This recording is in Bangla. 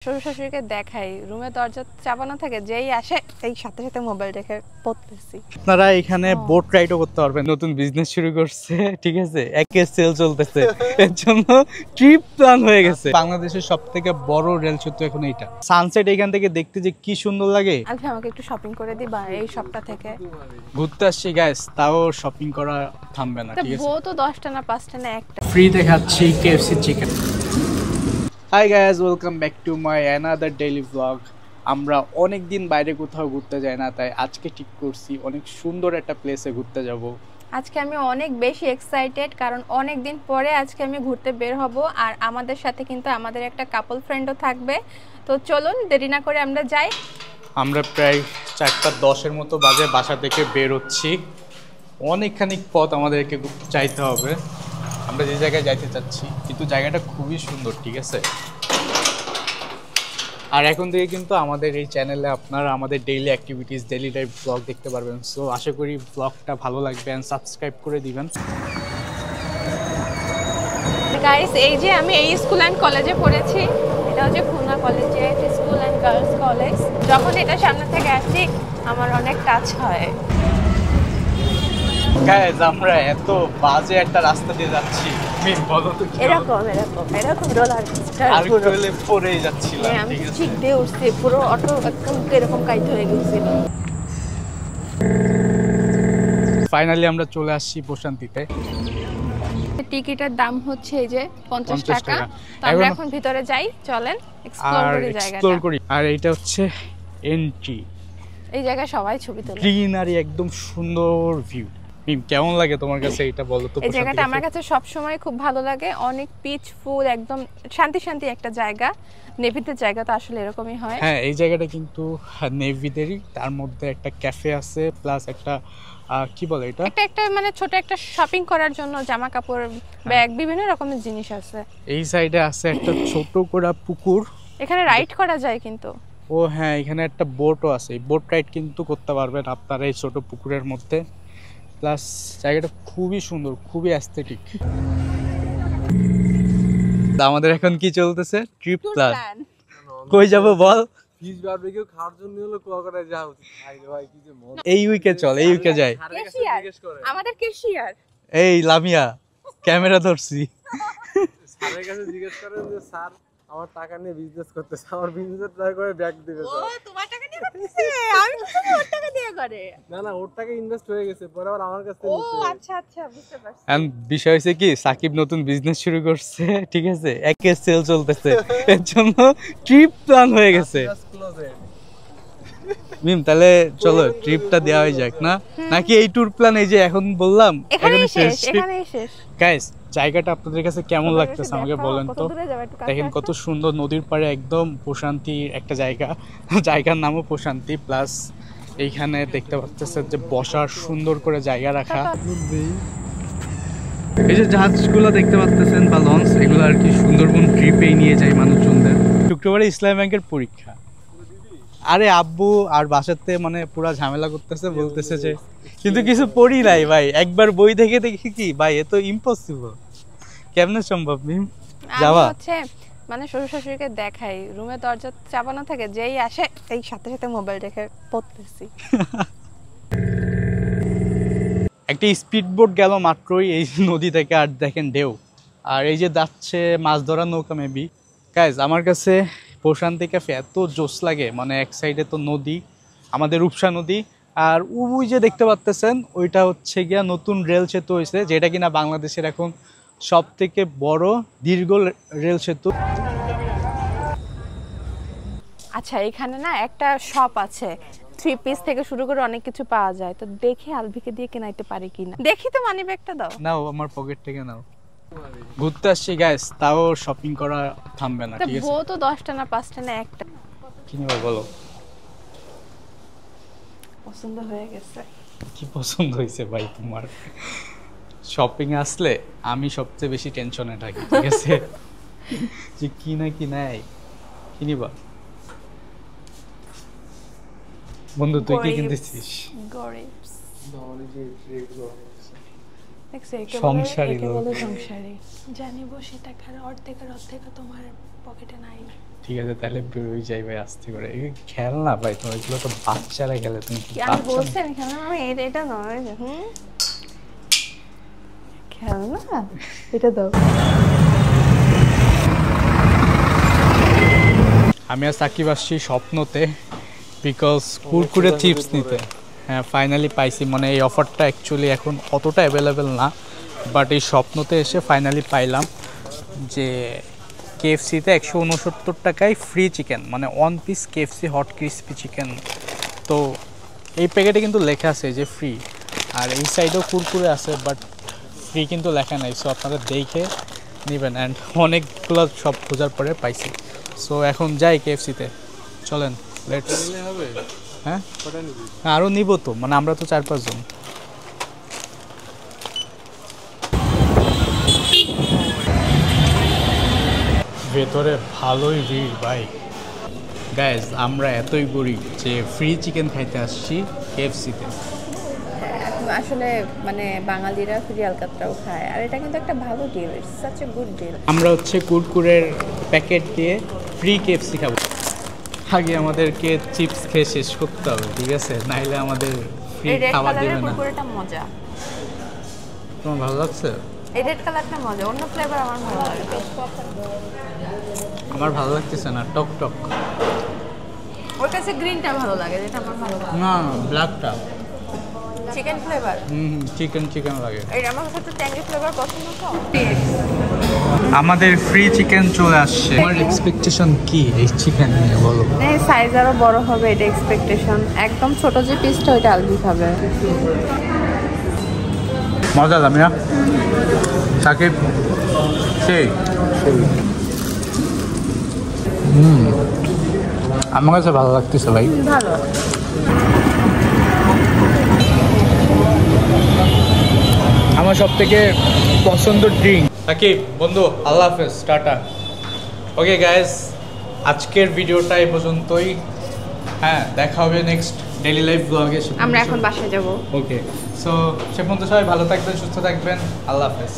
শ্বশুর শাশুড়িকে দেখাই রুমে দরজা চাপানো থাকে, যেই আসে এই সাথে সাথে মোবাইল রেখে পড়তেছি। আপনারা এখানে বোট রাইডও করতে পারবেন, নতুন বিজনেস শুরু করছে, ঠিক আছে, একে সেল চলতেছে, এর জন্য ট্রিপ প্ল্যান হয়ে গেছে। বাংলাদেশের সবথেকে বড় রেল সেতু এখন এইটা। সানসেট এখান থেকে দেখতে যে কি সুন্দর লাগে। আলফি আমাকে একটু শপিং করে দিবা এই সবটা থেকে। ঘুরতে আসছি গাইস, তাও শপিং করা থামবে না, ঠিক আছে। বউ তো 10টা না 5টা না একটা। ফ্রিতে খাচ্ছি KFC chicken. Hi guys, welcome back to my another daily blog. আমরা অনেক দিন বাইরে কোথাও ঘুরতে যাই না, তাই আজকে ঠিক করছি অনেক সুন্দর একটা প্লেসে ঘুরতে যাব। আজকে আমি অনেক বেশি এক্সাইটেড, কারণ অনেক দিন পরে আজকে আমি ঘুরতে বের হব, আর আমাদের সাথে কিন্তু আমাদের একটা কাপল ফ্রেন্ডও থাকবে। তো চলুন দেরি না করে আমরা যাই। আমরা প্রায় 4:10 মতো বাজে বাসা থেকে বের হচ্ছি। অনেকখানি পথ আমাদেরকে যাইতে হবে। আমরা যে জায়গায় যাইতে চাচ্ছি, কিন্তু জায়গাটা খুবই সুন্দর, ঠিক আছে। আর এখন থেকে কিন্তু আমাদের এই চ্যানেলে আপনারা আমাদের daily activities, daily life blog দেখতে পারবেন। সো আশা করি ব্লগটা ভালো লাগবে, অ্যান্ড সাবস্ক্রাইব করে দিবেন। গাইস, এই যে আমি এই স্কুল অ্যান্ড কলেজে পড়েছি, এটা হচ্ছে খুলনা কলেজে স্কুল অ্যান্ড গার্লস কলেজ। যখন এটা সামনে থেকে আসি আমার অনেক টাচ হয়। গাইস, আমরা এত বাজে একটা রাস্তা দিয়ে যাচ্ছি, বলো তো এরকম এরকম এরকম রোলার কোস্টার আর একটু হলে পড়েই যাচ্ছিলাম, আমি ঠিক আছে। ঠিক দিয়ে উঠছি, পুরো অটো একদম এরকম কাইতে হয়ে গেছিল। ফাইনালি আমরা চলে আসছি প্রশান্তিতে। টিকিটের দাম হচ্ছে এই যে 50 টাকা। তো আমরা এখন ভিতরে যাই, চলেন এক্সপ্লোর করি জায়গাটা। আর এইটা হচ্ছে এন্ট্রি। এই জায়গায় সবাই ছবি তোলে, গ্রিনারি, একদম সুন্দর ভিউ। কেমন লাগে তোমার কাছে এটা বলো তো? এই জায়গাটা আমার কাছে সব সময় খুব ভালো লাগে, অনেক পিচফুল, একদম শান্তি শান্তি একটা জায়গা। নেভিদের জায়গা তো আসলে এরকমই হয়। হ্যাঁ, এই জায়গাটা কিন্তু নেভিদেরই। তার মধ্যে একটা ক্যাফে আছে, প্লাস একটা কি বলে এটা, একটা মানে ছোট একটা শপিং করার জন্য জামা কাপড়, ব্যাগ, বিভিন্ন রকমের জিনিস আছে। এই সাইডে আছে একটা ছোট করে পুকুর, এখানে রাইড করা যায় কিন্তু। ও হ্যাঁ, এখানে একটা বোটও আছে। এই বোট রাইড কিন্তু করতে পারবেন আপনারা এই ছোট পুকুরের মধ্যে। প্লাস জায়গাটা খুবই সুন্দর, খুবই অ্যাস্থেটিক। আমাদের এখন কি চলতেছে? Trip plan. কই যাব বল? ফিশ বারবিকিউ খাওয়ার জন্য হলো কুয়াকাটায় যাওয়া উচিত। ভাই ভাই কি যে মজা। এই উইকে চল, এই উইকে যাই। আমাদের ক্যাশিয়ার এই লামিয়া, ক্যামেরা ধরছি। স্যারের কাছে জিজ্ঞেস করেন যে স্যার আমার টাকা নিয়ে বিজনেস করতেছে, আমার বিজনেসের ট্রাই করে ব্যাক দিবে। ও তোমার টাকা নিয়ে করতেছে, আমি তো ওর টাকা দিয়ে করে। না ওর টাকা ইনভেস্ট হয়ে গেছে, পরে আবার আমার কাছে ও নিচ্ছে। আচ্ছা আচ্ছা, বুঝতে পারছি। এন্ড বিষয় হচ্ছে কি, সাকিব নতুন বিজনেস শুরু করছে, ঠিক আছে, একে সেল চলতেছে, এর জন্য ট্রিপ প্ল্যান হয়ে গেছে। মিম, তাহলে চলো ট্রিপটা দেওয়া হয়ে যাক না, নাকি এই ট্যুর প্ল্যান এই যে এখন বললাম এখানেই শেষ, এখানেই শেষ। গাইস, জায়গাটা আপনাদের কাছে কেমন লাগতেছে আমাকে বলেন তো। দেখেন কত সুন্দর, নদীর পাড়ে একদম প্রশান্তির একটা জায়গা। জায়গার নামও প্রশান্তি। প্লাস এইখানে দেখতে পাচ্ছেন যে বসার সুন্দর করে জায়গা রাখা। এই যে জাহাজগুলো দেখতে পাচ্ছেন বা লঞ্চ, এগুলো আর কি সুন্দরবন ট্রিপেই নিয়ে যায় মানুষজনদের। শুক্রবারে ইসলামী ব্যাংকের পরীক্ষা। আরে আব্বু আর বাসাতে মানে পুরা ঝামেলা করতেছে, বলতেছে যে কিন্তু কিছু পড়ি নাই ভাই, একবার বই দেখে দেখি কি ভাই, এ তো ইম্পসিবল, কেমনে সম্ভব? মিম যাওয়া হচ্ছে মানে শ্বশুর শাশুড়িকে দেখাই রুমে দরজা চাপানো থাকে, যেই আসে এই সাথে সাথে মোবাইল রেখে পড়তেছি। একটা স্পিড বোট গেল মাত্রই এই নদী থেকে, আর দেখেন ঢেউ, আর এই যে যাচ্ছে মাছ ধরার নৌকা মেবি। গাইজ, আমার কাছে প্রশান্তি ক্যাফে এত জোস লাগে, মানে এক সাইডে তো নদী, আমাদের রূপসা নদী, আর ওই যে দেখতে পাচ্ছেন ওইটা হচ্ছে গিয়া নতুন রেল সেতু হয়েছে, যেটা কিনা বাংলাদেশের এখন সব থেকে বড় দীর্ঘ রেল সেতু। আচ্ছা, এখানে না একটা শপ আছে, 3 পিস থেকে শুরু করে অনেক কিছু পাওয়া যায়। তো দেখি আলভিকে দিয়ে কেনাইতে পারি কিনা, দেখি তো। মানি ব্যাগটা দাও। নাও, আমার পকেট থেকে নাও। ঘুরতে আসছি গাইস, তাও শপিং করা থামবে না, ঠিক আছে। বউ তো 10টা না 5টা না একটা। কি নিবা বলো? পছন্দ হয়ে গেছে। কি পছন্দ হয়েছে ভাই তোমার? শপিং এ আসলে আমি সবচেয়ে বেশি টেনশনে থাকি, ঠিক আছে, যে কি না কি নাই, কি নিবা? বন্ধু তুই কি কিনতেছিস? গরিবস সংসারী লোক। সংসারী জানি, 80 টাকার অর্ধেক তোমার পকেটে নাই। ঠিক আছে তাহলে বেরোই যাই ভাই আস্তে করে। খেল না ভাই, তোমার এগুলো তো বাচ্চারা খেলে, তুমি কি আমি বলছি না খেলনা, আমি এটা নয়। খেলনা এটা দাও। আমি আর সাকিব আসছি স্বপ্নতে, বিকজ কুরকুরে চিপস নিতে। হ্যাঁ ফাইনালি পাইছি, মানে এই অফারটা অ্যাকচুয়ালি এখন অতটা অ্যাভেলেবেল না, বাট এই স্বপ্নতে এসে ফাইনালি পাইলাম যে কেএফসিতে 169 টাকায় ফ্রি চিকেন, মানে 1 piece KFC hot crispy chicken. তো এই প্যাকেটে কিন্তু লেখা আছে যে ফ্রি, আর এই সাইডেও কুরকুরে আছে বাট ফ্রি কিন্তু লেখা নাই। সো আপনারা দেখে নেবেন, অ্যান্ড অনেকগুলো সব খোঁজার পরে পাইছি। সো এখন যাই কেএফসিতে, চলেন লেটস। নিলে হবে? হ্যাঁ কটা নিবি? আরও নিব তো, মানে আমরা তো 4-5 জন। ভেতরে ভালোই ভিড় ভাই। গাইজ আমরা এতই গরিব যে ফ্রি চিকেন খাইতে আসছি কেএফসিতে। আসলে মানে বাঙালিরা ফ্রি আলকাতরাও খায়, আর এটা কিন্তু একটা ভালো deal, it's such a good deal. আমরা হচ্ছে কুরকুরের প্যাকেট দিয়ে ফ্রি কেএফসি খাবো। আগে আমাদেরকে চিপস খেয়ে শেষ করতে হবে, ঠিক আছে, নাইলে আমাদের ফ্রি এই রেড খাবার কালারের দেবে না। কুরকুরেটা মজা, তোমার ভালো লাগছে? এই রেড কালারটা মজা, অন্য ফ্লেভার আমার ভালো লাগে না। আমার ভালো লাগতেছে না, টক টক। ওর কাছে গ্রিনটা ভালো লাগে, যেটা আমার ভালো লাগে। না ব্ল্যাকটা। চিকেন ফ্লেভার, চিকেন চিকেন লাগে। এই আমার কাছে একটু ট্যাঙ্গি ফ্লেভার পছন্দ তো। আমাদের ফ্রি চিকেন চলে আসছে। আমার এক্সপেকটেশন কি এই চিকেন নিয়ে বলো? এই সাইজ আরো বড় হবে এটা এক্সপেকটেশন, একদম ছোট যে পিসটা ওইটা আলবি খাবে। মজা লামিয়া সাকিব সেই আমার কাছে ভালো লাগতেছে ভাই। ভালো। আমার সব থেকে পছন্দ ড্রিঙ্ক। সাকিব বন্ধু, আল্লাহ হাফেজ, টাটা। ওকে গাইজ, আজকের ভিডিওটা এই পর্যন্তই। হ্যাঁ দেখা হবে নেক্সট ডেইলি লাইফ ব্লগে। আমরা এখন বাসায় যাব। ওকে, সো সে পর্যন্ত সবাই ভালো থাকবেন, সুস্থ থাকবেন, আল্লাহ হাফেজ।